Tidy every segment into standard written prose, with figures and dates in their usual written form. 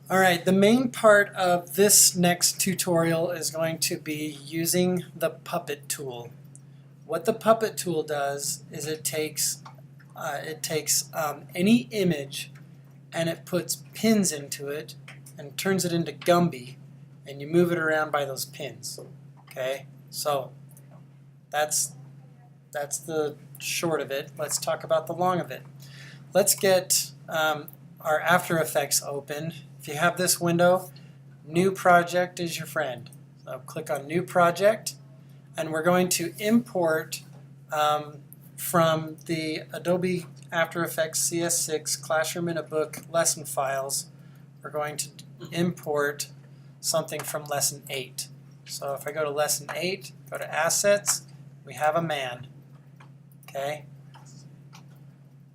All right, the main part of this next tutorial is going to be using the Puppet tool. What the Puppet tool does is it takes any image and it puts pins into it and turns it into Gumby, and you move it around by those pins. Okay, so that's the short of it. Let's talk about the long of it. Let's get our After Effects open. If you have this window, New Project is your friend. So click on New Project, and we're going to import from the Adobe After Effects CS6 Classroom in a Book lesson files. We're going to import something from Lesson 8. So if I go to Lesson 8, go to Assets, we have a man. Okay.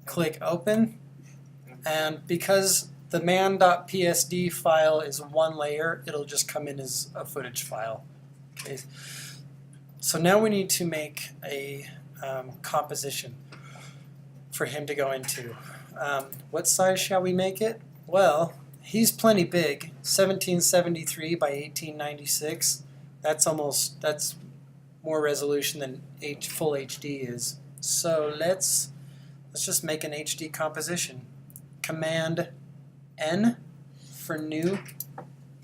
Click Open, and because the man.psd file is one layer, it'll just come in as a footage file. Okay. So now we need to make a composition for him to go into. What size shall we make it? Well, he's plenty big, 1773 by 1896. That's more resolution than full HD is. So let's just make an HD composition. Command N for new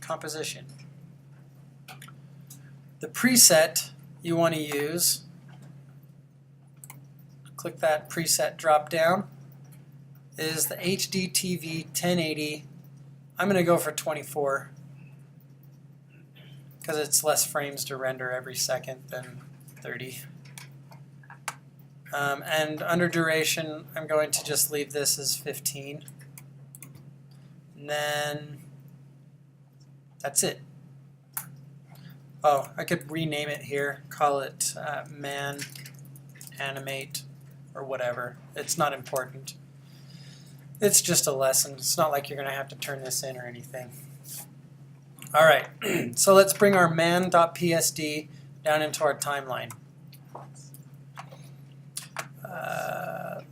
composition. The preset you want to use, click that preset drop down, is the HDTV 1080. I'm going to go for 24 because it's less frames to render every second than 30. And under duration, I'm going to just leave this as 15. And then that's it. Oh, I could rename it here, call it Man Animate or whatever. It's not important. It's just a lesson. It's not like you're going to have to turn this in or anything. All right, so let's bring our man.psd down into our timeline.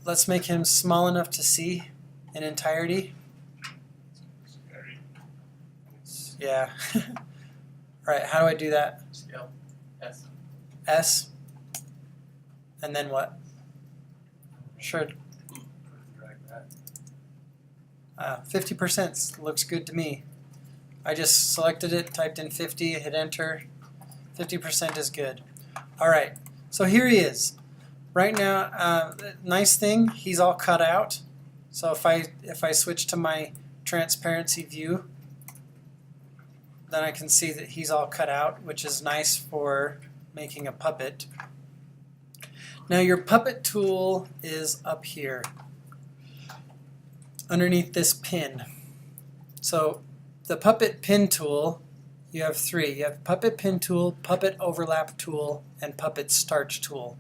Let's make him small enough to see in entirety. Yeah. All right, how do I do that? Scale. S. S. And then what? Sure. Drag that. 50% looks good to me. I just selected it, typed in 50, hit enter. 50% is good. All right, so here he is. Right now, nice thing, he's all cut out. So if I switch to my transparency view, then I can see that he's all cut out, which is nice for making a puppet. Now your puppet tool is up here, underneath this pin. So the puppet pin tool, you have three. You have puppet pin tool, puppet overlap tool, and puppet starch tool.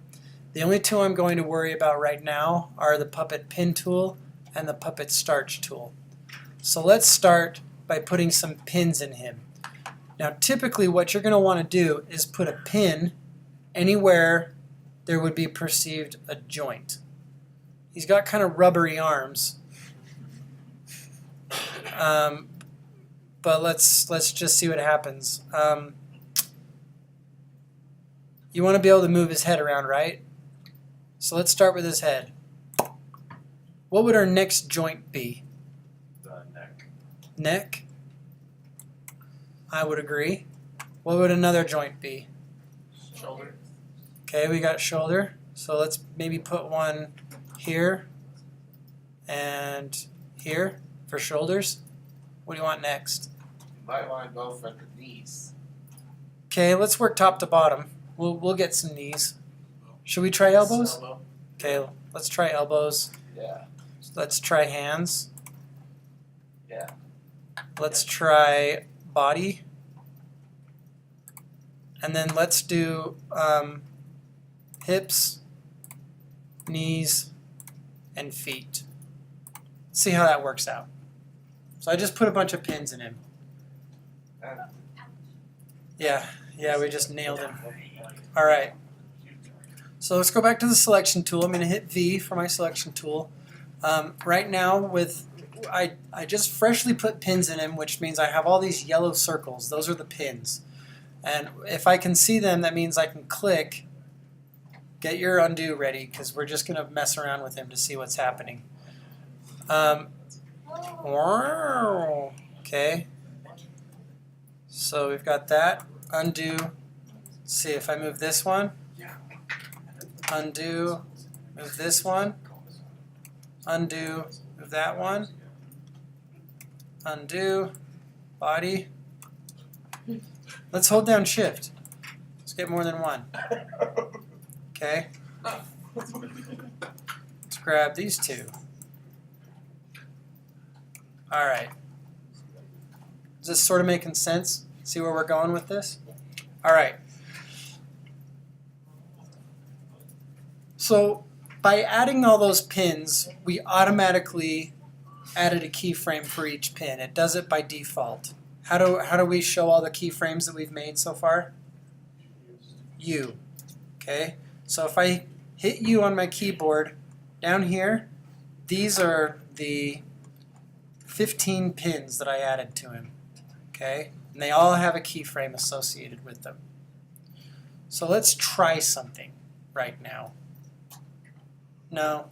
The only two I'm going to worry about right now are the puppet pin tool and the puppet starch tool. So let's start by putting some pins in him. Now typically what you're going to want to do is put a pin anywhere there would be perceived a joint. He's got kind of rubbery arms. But let's just see what happens. You want to be able to move his head around, right? So let's start with his head. What would our next joint be? The neck. Neck? I would agree. What would another joint be? Shoulder. Okay, we got shoulder. So let's maybe put one here and here for shoulders. What do you want next? You might want to go for the knees. Okay, let's work top to bottom. We'll get some knees. Should we try elbows? Elbow. Okay, let's try elbows. Yeah. Let's try hands. Yeah. Let's try body. And then let's do hips, knees, and feet. See how that works out. So I just put a bunch of pins in him. Yeah, we just nailed him. All right. So let's go back to the selection tool. I'm going to hit V for my selection tool. Right now with I just freshly put pins in him, which means I have all these yellow circles. Those are the pins. And if I can see them, that means I can click. Get your undo ready, because we're just going to mess around with him to see what's happening. Okay. So we've got that. Undo. Let's see if I move this one. Undo. Move this one. Undo. Move that one. Undo. Body. Let's hold down shift. Let's get more than one. Okay. Let's grab these two. Alright. Is this sort of making sense? See where we're going with this? Alright. So by adding all those pins, we automatically added a keyframe for each pin. It does it by default. How do we show all the keyframes that we've made so far? U. Okay? So if I hit U on my keyboard, down here, these are the 15 pins that I added to him. Okay? And they all have a keyframe associated with them. So let's try something right now. No.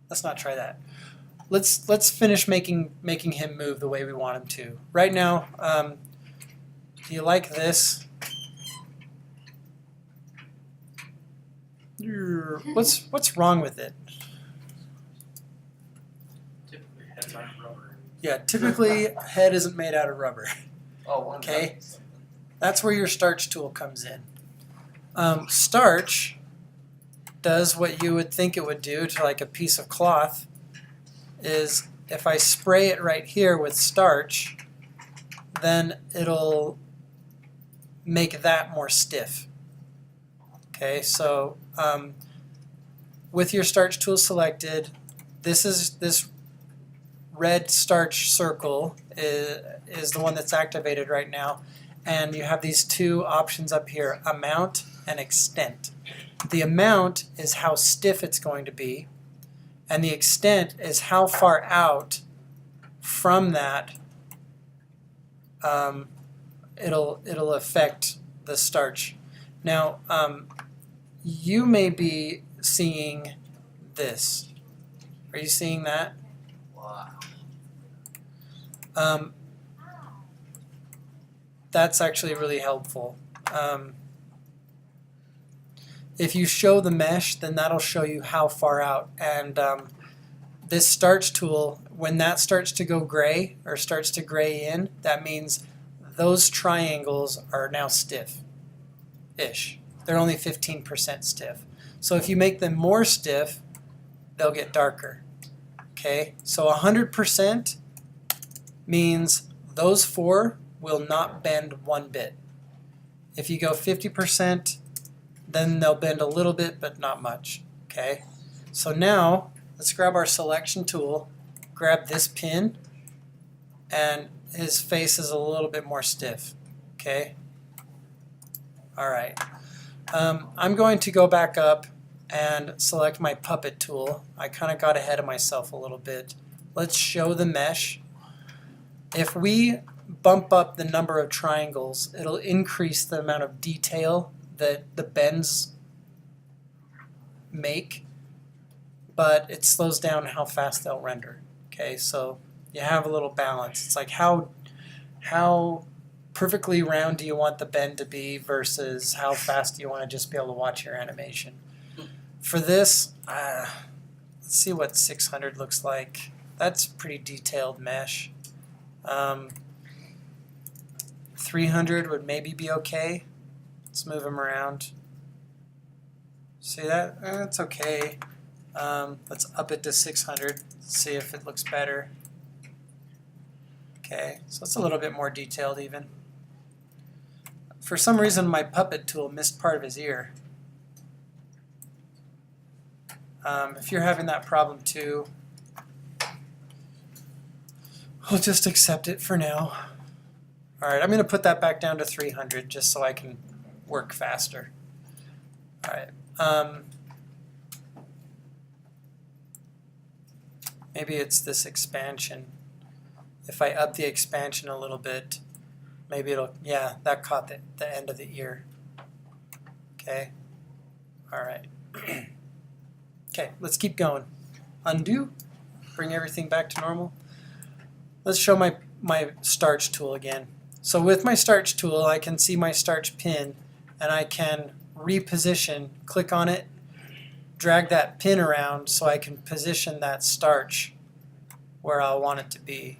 Let's not try that. Let's finish making him move the way we want him to. Right now, do you like this? What's wrong with it? Typically heads aren't rubber. Yeah, typically head isn't made out of rubber. Oh, one Okay. second. That's where your starch tool comes in. Starch does what you would think it would do to like a piece of cloth. Is if I spray it right here with starch, then it'll make that more stiff. Okay, so with your starch tool selected, this red starch circle is the one that's activated right now, and you have these two options up here, amount and extent. The amount is how stiff it's going to be, and the extent is how far out from that it'll affect the starch. Now, you may be seeing this. Are you seeing that? Wow. That's actually really helpful. If you show the mesh, then that'll show you how far out. And this starch tool, when that starts to go gray or starts to gray in, that means those triangles are now stiff-ish. They're only 15% stiff. So if you make them more stiff, they'll get darker. Okay, so 100% means those four will not bend one bit. If you go 50%, then they'll bend a little bit, but not much. Okay, so now let's grab our selection tool, grab this pin, and his face is a little bit more stiff. Okay, all right. I'm going to go back up and select my puppet tool. I kind of got ahead of myself a little bit. Let's show the mesh. If we bump up the number of triangles, it'll increase the amount of detail that the bends make, but it slows down how fast they'll render. Okay, so you have a little balance. It's like how perfectly round do you want the bend to be versus how fast do you want to just be able to watch your animation. For this, let's see what 600 looks like. That's pretty detailed mesh. 300 would maybe be okay. Let's move them around. See that? That's okay. Let's up it to 600. See if it looks better. Okay, so it's a little bit more detailed even. For some reason my puppet tool missed part of his ear. If you're having that problem too, we'll just accept it for now. Alright, I'm going to put that back down to 300 just so I can work faster. Alright. Maybe it's this expansion. If I up the expansion a little bit, maybe it'll, yeah, that caught the end of the ear. Okay, all right. Okay, let's keep going. Undo, bring everything back to normal. Let's show my starch tool again. So with my starch tool, I can see my starch pin, and I can reposition, click on it, drag that pin around so I can position that starch where I want it to be.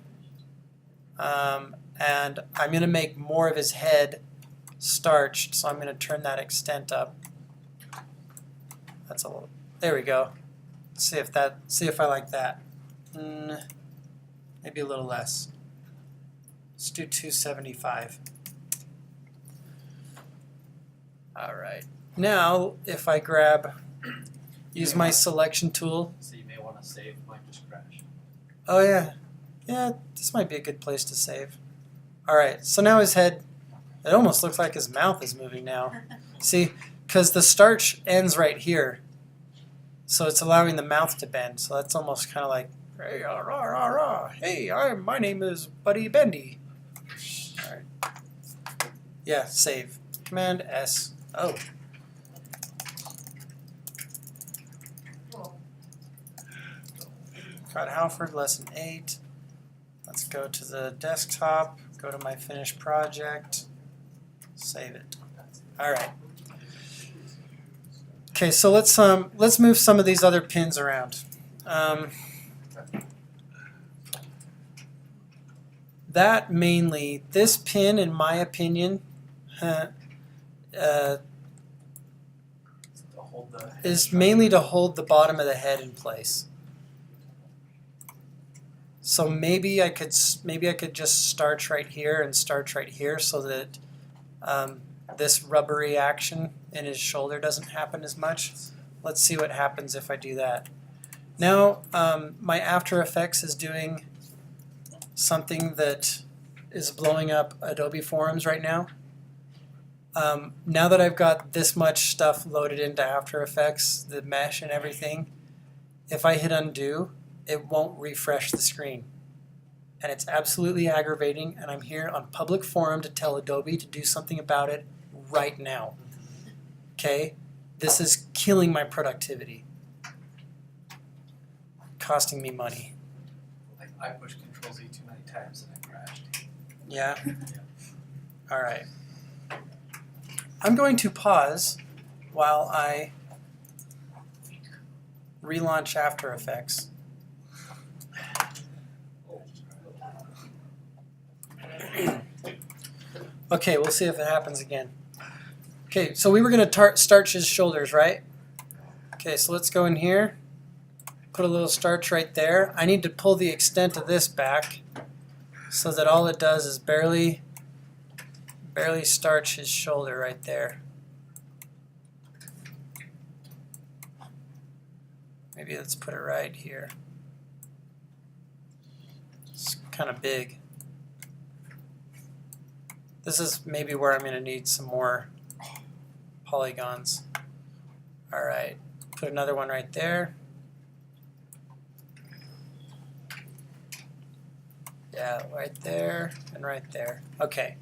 And I'm going to make more of his head starched, so I'm going to turn that extent up. That's a little, there we go. See if I like that. Maybe a little less. Let's do 275. All right. Now, if I use my selection tool. So you may want to save, might just crash. Oh yeah. Yeah, this might be a good place to save. All right, so now his head, it almost looks like his mouth is moving now. See, because the starch ends right here. So it's allowing the mouth to bend. So that's almost kind of like, hey, rah, rah, rah. Hey, my name is Buddy Bendy. All right. Yeah, save. Command S. Oh. Got Halford, lesson 8. Let's go to the desktop, go to my finished project, save it. All right. Okay, so let's move some of these other pins around. That mainly, this pin, in my opinion, is mainly to hold the bottom of the head in place. So maybe I could just starch right here and starch right here so that this rubbery action in his shoulder doesn't happen as much. Let's see what happens if I do that. Now my After Effects is doing something that is blowing up Adobe Forums right now. Now that I've got this much stuff loaded into After Effects, the mesh and everything, if I hit undo, it won't refresh the screen. And it's absolutely aggravating, and I'm here on public forum to tell Adobe to do something about it right now. Okay? This is killing my productivity. Costing me money. Like I pushed Control Z too many times and it crashed. Yeah? Alright. I'm going to pause while I relaunch After Effects. Okay, we'll see if it happens again. Okay, so we were going to starch his shoulders, right? Okay, so let's go in here. Put a little starch right there. I need to pull the extent of this back so that all it does is barely starch his shoulder right there. Maybe let's put it right here. It's kind of big. This is maybe where I'm going to need some more polygons. All right, put another one right there. Yeah, right there and right there. Okay.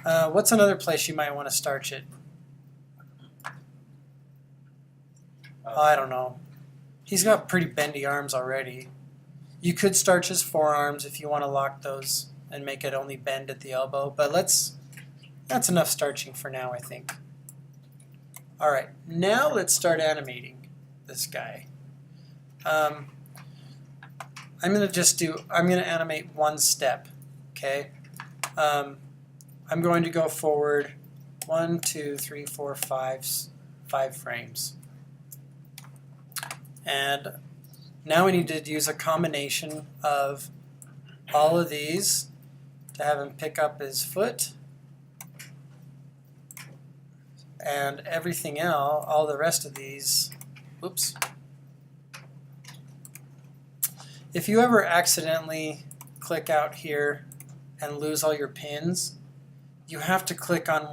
What's another place you might want to starch it? I don't know. He's got pretty bendy arms already. You could starch his forearms if you want to lock those and make it only bend at the elbow, but that's enough starching for now, I think. All right, now let's start animating this guy. I'm going to animate one step, okay? I'm going to go forward 1, 2, 3, 4, 5 frames. And now we need to use a combination of all of these to have him pick up his foot, and everything else, all the rest of these, oops. If you ever accidentally click out here and lose all your pins, you have to click on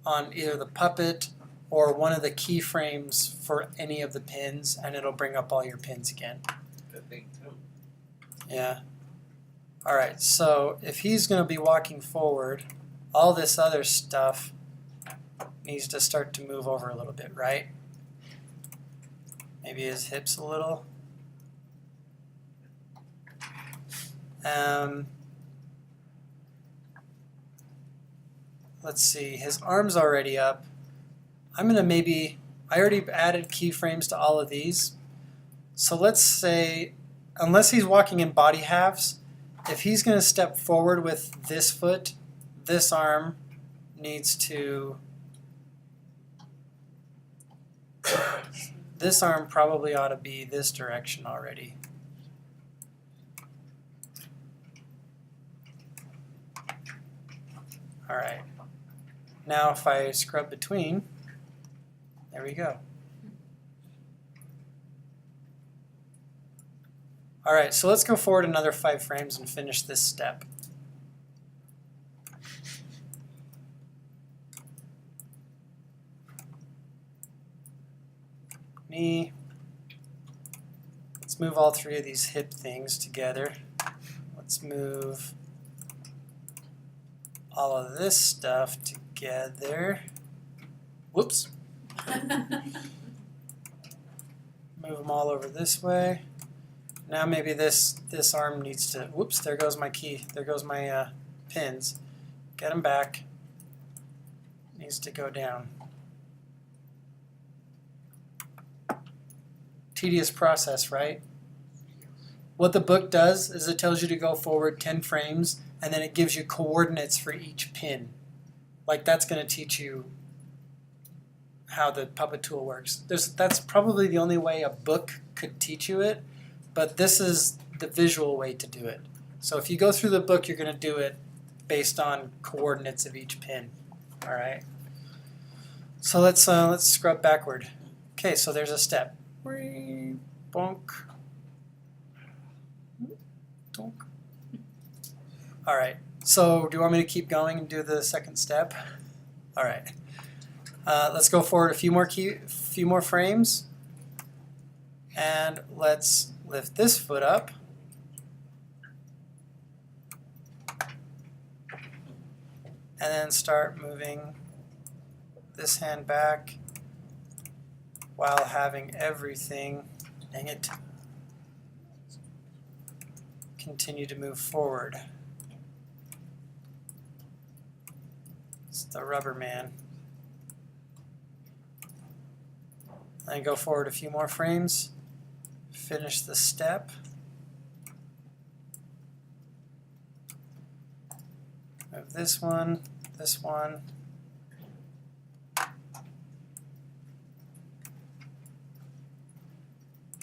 on either the puppet or one of the keyframes for any of the pins, and it'll bring up all your pins again. thing too. Yeah. All right, so if he's going to be walking forward, all this other stuff needs to start to move over a little bit, right? Maybe his hips a little. Let's see, his arm's already up. I'm going to I already added keyframes to all of these. So let's say, unless he's walking in body halves, if he's going to step forward with this foot, this arm needs to, this arm probably ought to be this direction already. All right. Now if I scrub between, there we go. All right, so let's go forward another 5 frames and finish this step. Knee. Let's move all 3 of these hip things together. Let's move all of this stuff together. Whoops. Move them all over this way. Now maybe this arm needs to, whoops, there goes my key. There goes my pins. Get them back. Needs to go down. Tedious process, right? What the book does is it tells you to go forward 10 frames and then it gives you coordinates for each pin. Like that's going to teach you how the puppet tool works. That's probably the only way a book could teach you it, but this is the visual way to do it. So if you go through the book, you're going to do it based on coordinates of each pin. All right. So let's scrub backward. Okay, so there's a step. Bonk. Donk. All right. So do you want me to keep going and do the second step? All right. Let's go forward a few more frames, and let's lift this foot up. And then start moving this hand back while having everything, dang it, continue to move forward. It's the rubber man. And go forward a few more frames. Finish the step. Move this one, this one.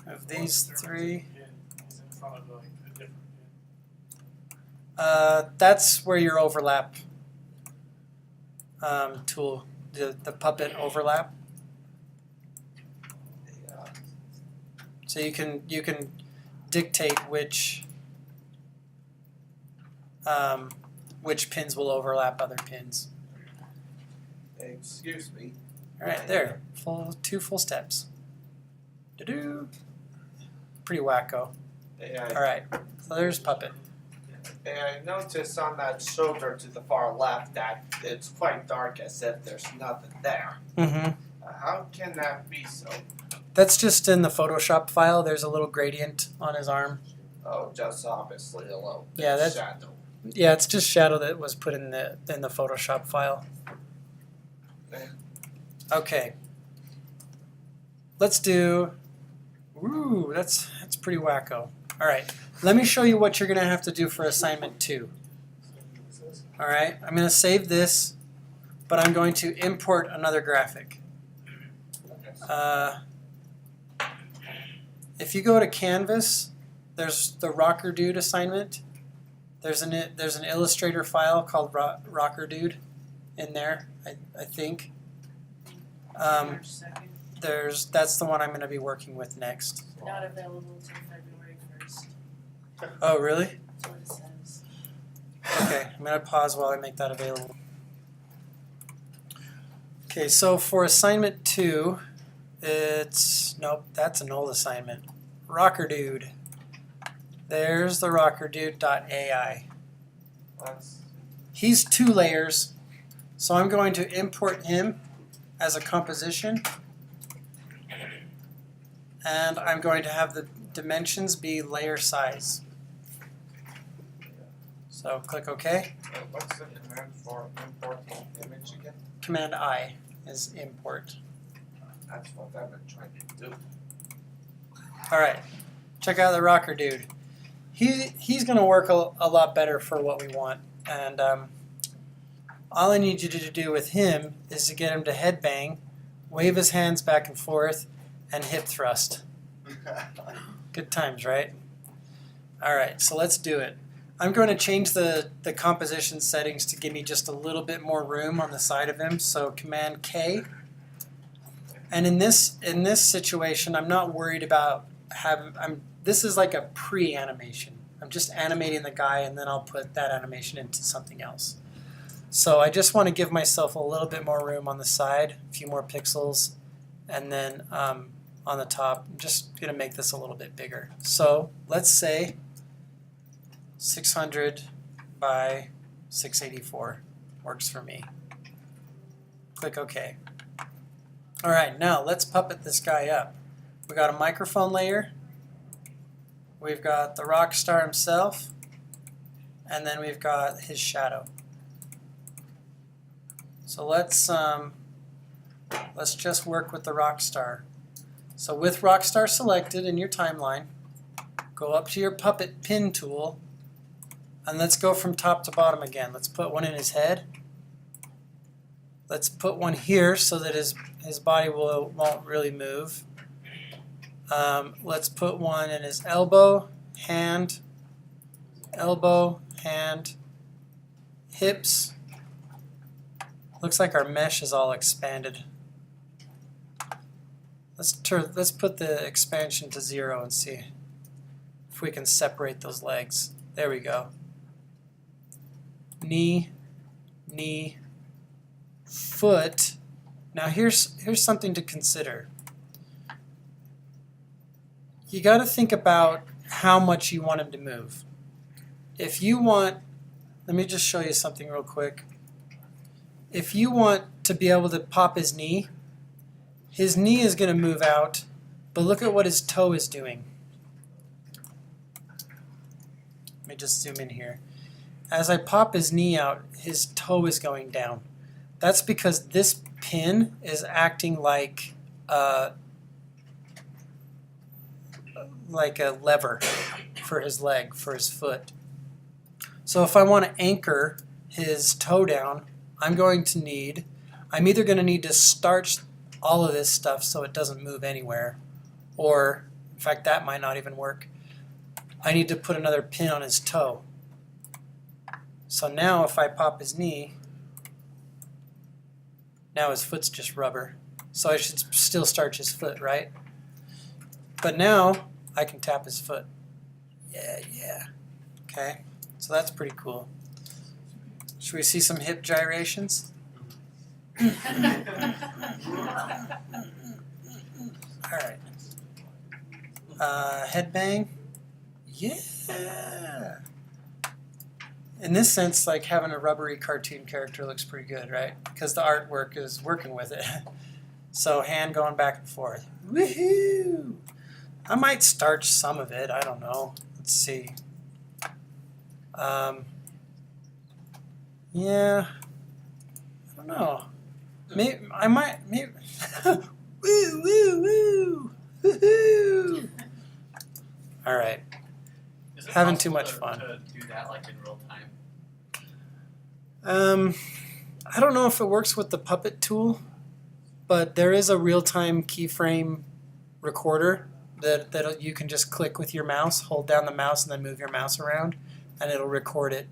Move these 3. That's where your overlap tool, the puppet overlap. So you can dictate which pins will overlap other pins. Excuse me. All right, there, 2 full steps. Do-do. Pretty wacko. All right, so there's puppet. I noticed on that shoulder to the far left that it's quite dark, as if there's nothing there. Mm-hmm. How can that be so? That's just in the Photoshop file. There's a little gradient on his arm. Oh, just obviously a little bit Yeah, that's shadow. Yeah, it's just shadow that was put in the Photoshop file. Okay. Let's do. Ooh, that's pretty wacko. All right. Let me show you what you're gonna have to do for assignment 2. All right. I'm gonna save this, but I'm going to import another graphic. If you go to Canvas, there's the Rocker Dude assignment. There's an Illustrator file called Rocker Dude in there, I think. That's the one I'm going to be working with next. Not available until February 1st. Oh, really? That's what it says. Okay, I'm going to pause while I make that available. Okay, so for assignment 2, nope, that's an old assignment. Rocker Dude. There's the rockerdude.ai. That's He's 2 layers, so I'm going to import him as a composition, and I'm going to have the dimensions be layer size. So click OK. what's the command for importing image again? Command I is import. That's what I've been trying to do. All right, check out the rocker dude. He's going to work a lot better for what we want, and all I need you to do with him is to get him to headbang, wave his hands back and forth, and hip thrust. Good times, right? All right, so let's do it. I'm going to change the composition settings to give me just a little bit more room on the side of him. So Command K. And in this situation, I'm not worried about this is like a pre-animation. I'm just animating the guy, and then I'll put that animation into something else. So I just want to give myself a little bit more room on the side, a few more pixels, and then on the top, I'm just going to make this a little bit bigger. So let's say 600 by 684 works for me. Click OK. All right, now let's puppet this guy up. We got a microphone layer. We've got the rock star himself, and then we've got his shadow. So let's just work with the rock star. So with rock star selected in your timeline, go up to your puppet pin tool, and let's go from top to bottom again. Let's put one in his head. Let's put one here so that his body won't really move. Let's put one in his elbow, hand, hips. Looks like our mesh is all expanded. Let's put the expansion to 0 and see if we can separate those legs. There we go. Knee, foot. Now here's something to consider. You got to think about how much you want him to move. If you want, let me just show you something real quick. If you want to be able to pop his knee is going to move out, but look at what his toe is doing. Let me just zoom in here. As I pop his knee out, his toe is going down. That's because this pin is acting like a lever for his leg, for his foot. So if I want to anchor his toe down, I'm either going to need to starch all of this stuff so it doesn't move anywhere, or, in fact, that might not even work. I need to put another pin on his toe. So now if I pop his knee, now his foot's just rubber. So I should still starch his foot, right? But now I can tap his foot. Yeah. Okay, so that's pretty cool. Should we see some hip gyrations? All right. Headbang. Yeah. In this sense, like having a rubbery cartoon character looks pretty good, right? Because the artwork is working with it. So hand going back and forth. Woohoo! I might starch some of it. I don't know. Let's see. Yeah. I don't know. Maybe I might. Maybe. Woo! Woohoo! All right. Is it Having too possible much fun. to do that like in real time? I don't know if it works with the puppet tool, but there is a real-time keyframe recorder that you can just click with your mouse, hold down the mouse, and then move your mouse around, and it'll record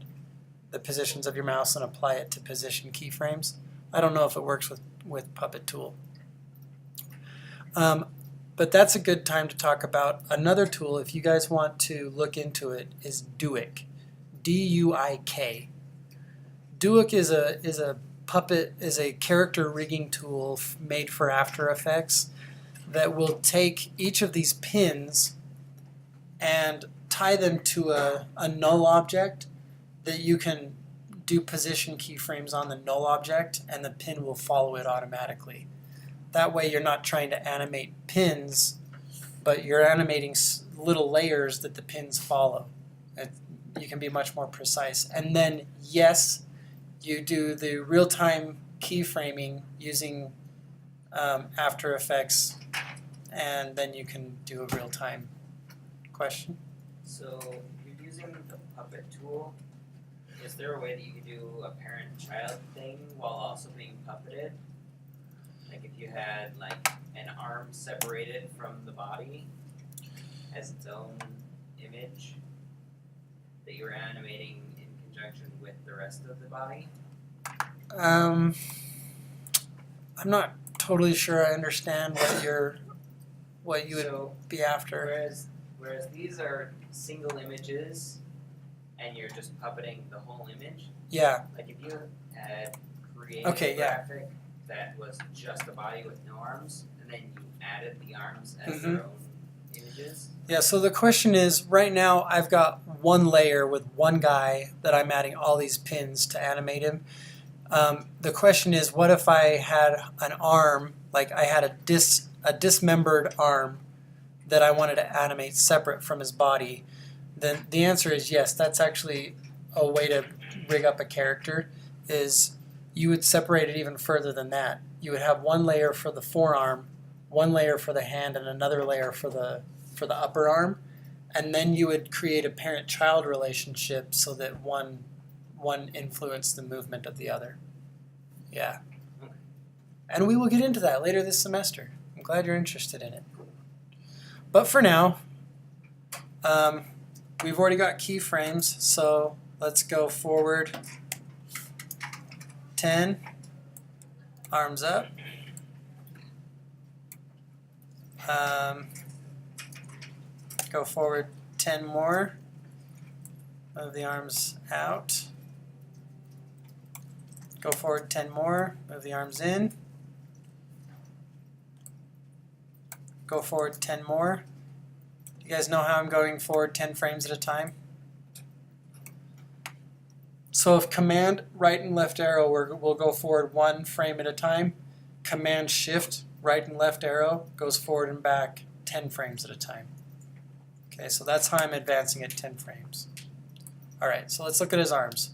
the positions of your mouse and apply it to position keyframes. I don't know if it works with Puppet Tool. But that's a good time to talk about another tool. If you guys want to look into it, is Duik, D-U-I-K. Duik is a character rigging tool made for After Effects that will take each of these pins and tie them to a null object that you can do position keyframes on the null object and the pin will follow it automatically. That way you're not trying to animate pins, but you're animating little layers that the pins follow. You can be much more precise. And then, yes, you do the real-time keyframing using After Effects, and then you can do a real-time question. So you're using the puppet tool. Is there a way that you could do a parent-child thing while also being puppeted? Like if you had like an arm separated from the body as its own image that you were animating in conjunction with the rest of the body? I'm not totally sure I understand what you would So be after. whereas these are single images and you're just puppeting the whole image. Yeah. Like if you had created Okay, a yeah. graphic that was just a body with no arms, and then you added the arms as Mhm. their own images. Yeah, so the question is, right now I've got one layer with one guy that I'm adding all these pins to animate him. The question is, what if I had an arm, like I had a dismembered arm that I wanted to animate separate from his body? Then the answer is yes, that's actually a way to rig up a character, is you would separate it even further than that. You would have one layer for the forearm, one layer for the hand, and another layer for the upper arm, and then you would create a parent-child relationship so that one influenced the movement of the other. Yeah. And we will get into that later this semester. I'm glad you're interested in it. But for now, we've already got keyframes, so let's go forward 10, arms up. Go forward 10 more, move the arms out. Go forward 10 more, move the arms in. Go forward 10 more. You guys know how I'm going forward 10 frames at a time? So if Command right and left arrow, we'll go forward 1 frame at a time. Command Shift right and left arrow goes forward and back 10 frames at a time. Okay, so that's how I'm advancing at 10 frames. All right, so let's look at his arms.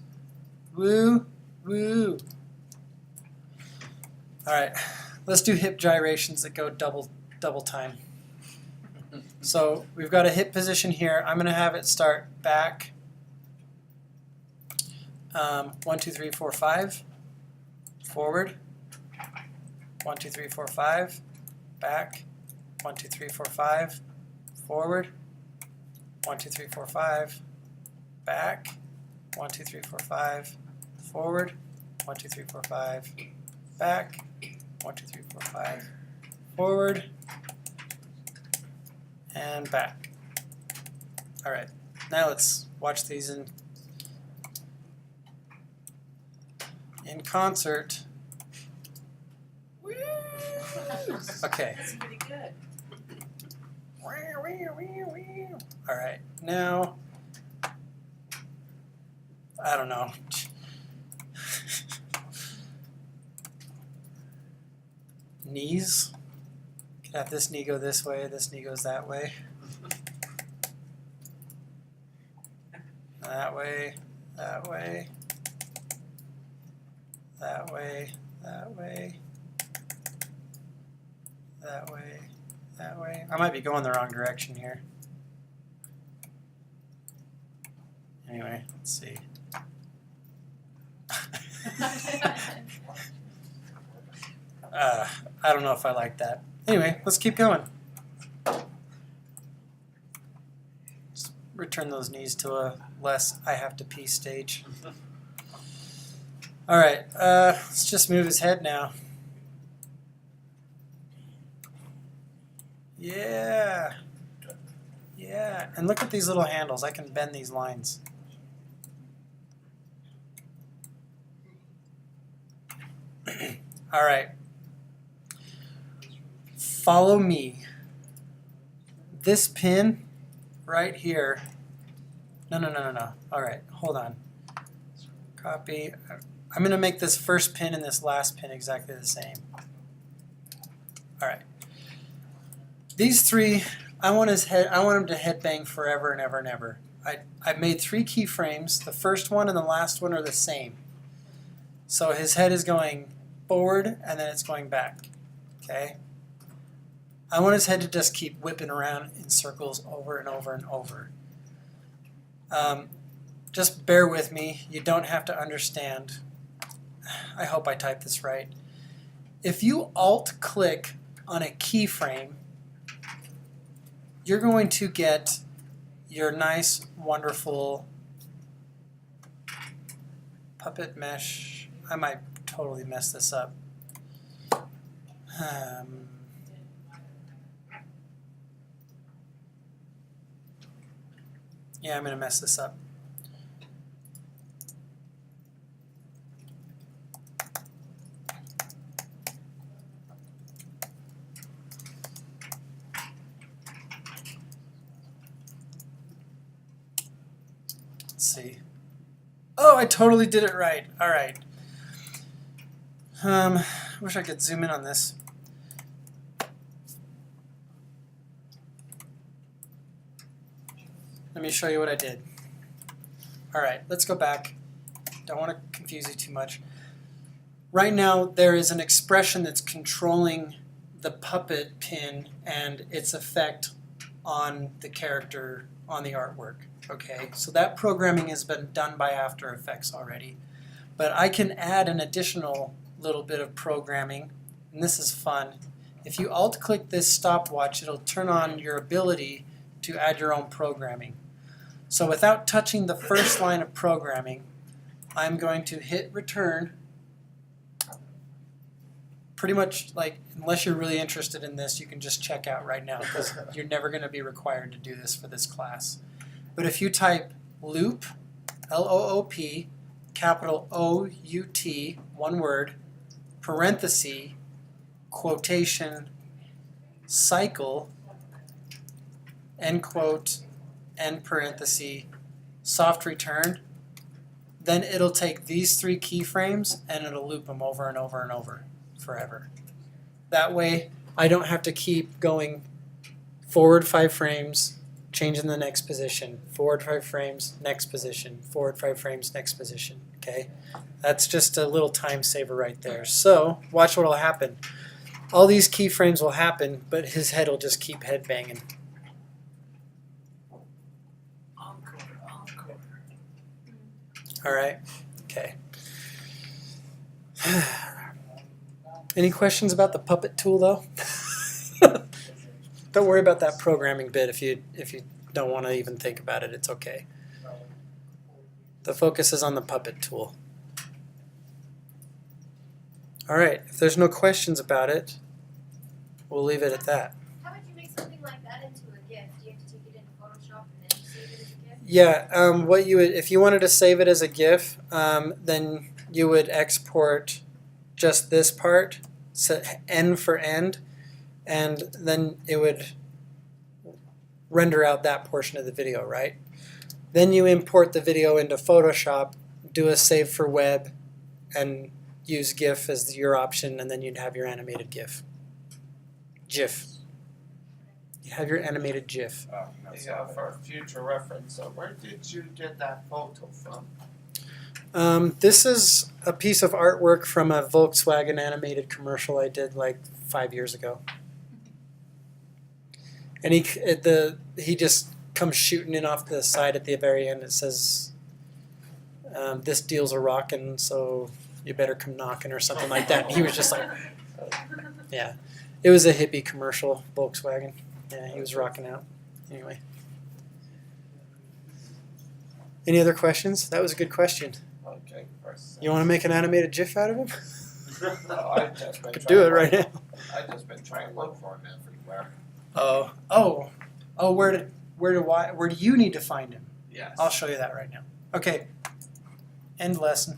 Woo, woo. All right, let's do hip gyrations that go double time. So we've got a hip position here. I'm going to have it start back. 1, 2, 3, 4, 5. Forward. 1, 2, 3, 4, 5. Back. 1, 2, 3, 4, 5. Forward. 1, 2, 3, 4, 5. Back. 1, 2, 3, 4, 5. Forward. 1, 2, 3, 4, 5. Back. 1, 2, 3, 4, 5. Forward. And back. All right. Now let's watch these in concert. Okay. That's pretty good. All right. Now, I don't know. Knees. Could have this knee go this way, this knee goes that way. That way, that way, that way, that way, that way, that way. I might be going the wrong direction here. Anyway, let's see. I don't know if I like that. Anyway, let's keep going. Just return those knees to a less I have to pee stage. All right, let's just move his head now. Yeah. Yeah, and look at these little handles. I can bend these lines. All right. Follow me. This pin right here No. All right, hold on. Copy. I'm going to make this first pin and this last pin exactly the same. All right. These three, I want him to headbang forever and ever and ever. I made 3 keyframes. The first one and the last one are the same. So his head is going forward and then it's going back. Okay? I want his head to just keep whipping around in circles over and over and over. Just bear with me. You don't have to understand. I hope I typed this right. If you Alt-click on a keyframe, you're going to get your nice, wonderful puppet mesh. I might totally mess this up. Yeah, I'm going to mess this up. Let's see. Oh, I totally did it right. All right. Wish I could zoom in on this. Let me show you what I did. All right, let's go back. Don't want to confuse you too much. Right now, there is an expression that's controlling the puppet pin and its effect on the character on the artwork. Okay, so that programming has been done by After Effects already. But I can add an additional little bit of programming, and this is fun. If you Alt-click this stopwatch, it'll turn on your ability to add your own programming. So without touching the first line of programming, I'm going to hit return. Pretty much, like, unless you're really interested in this, you can just check out right now because you're never going to be required to do this for this class. But if you type loop, L-O-O-P, capital O-U-T, one word, parenthesis, quotation, cycle, end quote, end parenthesis, soft return, then it'll take these 3 keyframes and it'll loop them over and over and over forever. That way I don't have to keep going forward 5 frames, changing the next position, forward 5 frames, next position, forward 5 frames, next position. Okay, that's just a little time saver right there. So watch what will happen. All these keyframes will happen, but his head will just keep head banging. Encore. All right. Okay. Any questions about the puppet tool, though? Don't worry about that programming bit if you don't want to even think about it. It's okay. The focus is on the puppet tool. All right. If there's no questions about it, we'll leave it at that. How would you make something like that into a GIF? Do you have to take it into Photoshop and then save it as a GIF? Yeah. What you would, if you wanted to save it as a GIF, then you would export just this part, so end for end, and then it would render out that portion of the video, right? Then you import the video into Photoshop, do a save for web, and use GIF as your option, and then you'd have your animated GIF. GIF. You have your animated GIF. Oh, that's Yeah, not for future reference. So where did you get that photo from? This is a piece of artwork from a Volkswagen animated commercial I did like 5 years ago. And he just comes shooting in off the side at the very end. It says, "This deal's a rockin', so you better come knocking," or something like that. And he was just like, yeah. It was a hippie commercial, Volkswagen. Yeah, he was rocking out. Anyway. Any other questions? That was a good question. Okay, first. You want to make an animated GIF out of him? I've just been Could do it right now. I've just been trying to look for him everywhere. Oh! Where do you need to find him? Yes. I'll show you that right now. Okay. End lesson.